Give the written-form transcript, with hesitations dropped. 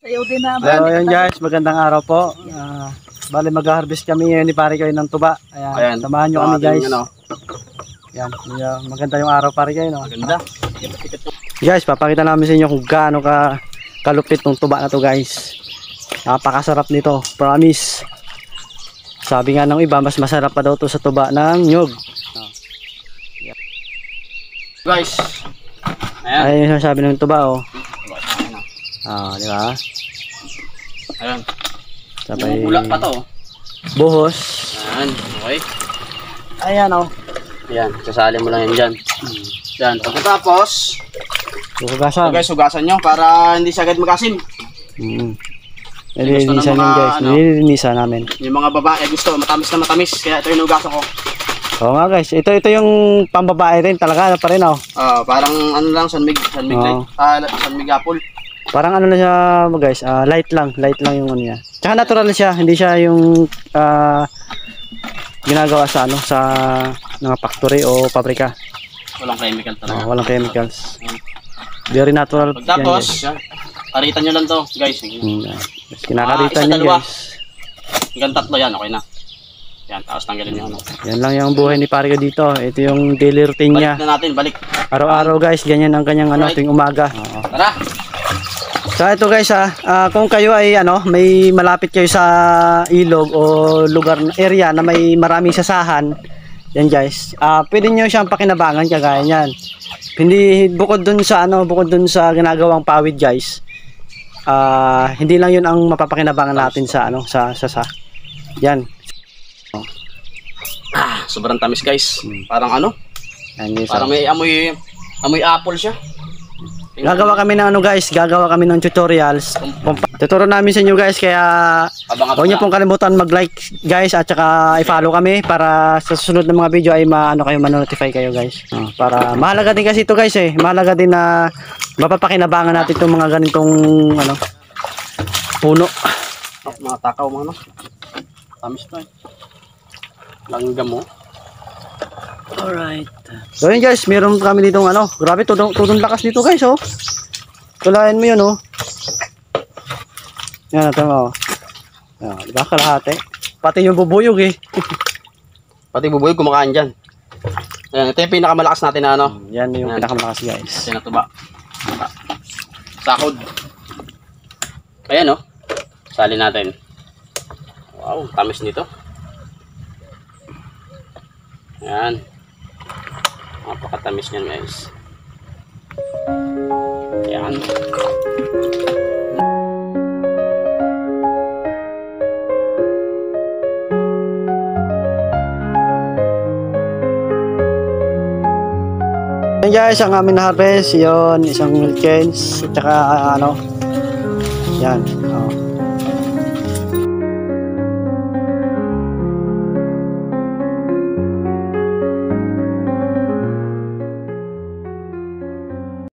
Sayo din na. So yun guys, magandang araw po. Bali mag-harvest kami ngayon ni pare kayo ng tuba. Ayan, samahan nyo kami guys. Yan, maganda yung araw pare kayo, no? Maganda. Guys, papakita namin sa inyo kung gaano kalupit ng tuba na to guys. Napakasarap nito, promise. Sabi nga ng iba, mas masarap pa daw to sa tuba ng nyug. Guys, ayan yung sabi ng tuba, oh. Di ba? Ayan. Sabay Bumubula pa to. buhos. Ayan, okay. Ayan, oh. Ayan, sasali mo lang yan dyan. Ayan, pagkatapos, Hugasan. guys, hugasan nyo para hindi siya agad magasim. Nililinisan yun guys, nililinisan namin. Yung mga babae gusto, matamis na matamis, kaya ito yung hugasan ko. Oo nga guys, ito yung pambabae rin talaga pa rin, oh. Parang ano lang, San Mig apple. Parang ano na siya guys, light lang yung ano niya. Tsaka natural siya, hindi siya yung ginagawa sa ano, sa mga factory o pabrika. Walang chemical talaga. Walang chemicals. Very natural. Tapos, karitan nyo lang to guys. Kinakaritan nyo guys. Hanggang 3 yan, okay na. Yan, tapos tanggalin nyo ano. Yan lang yung buhay ni pare ko dito. Ito yung daily routine niya. Balik na natin, balik. Araw-araw guys, ganyan ang kanyang ano, tuwing umaga. Tara! So ito guys kung kayo ay may malapit kayo sa ilog o lugar area na may maraming sasahan, yan guys, pwede nyo siyang pakinabangan kagaya niyan. Hindi bukod dun sa ginagawang pawid guys. Hindi lang 'yun ang mapapakinabangan natin sa sa yan. Sobrang tamis guys. Parang Yan, guys, parang may amoy apple siya. Gagawa kami ng tutorials. Tuturo namin sa inyo guys, kaya huwag niyo pong kalimutan mag-like guys at saka i-follow kami para sa susunod na mga video ay ma-notify kayo guys. Para mahalaga din kasi ito guys mahalaga din na mapapakinabangan natin itong mga ganitong puno. Mga takaw mga tamis to langgam mo. Alright. So yun guys, meron kami ditong grabe tudong lakas dito guys, oh. Kulayan mo yun, oh. Yan natin, oh. Yan, diba kalahati? Pati yung bubuyog Pati bubuyog kumakain dyan. Ayan, ito yung pinakamalakas natin na Yan yung pinakamalakas guys. Ito na tuba. Sakod. Ayan, oh. Sali natin. Wow, tamis nito. Ayan. Napakatamis niyan guys. Ayan. Yan guys, ang aming na-harvest, yun, isang milk cans, at saka yan,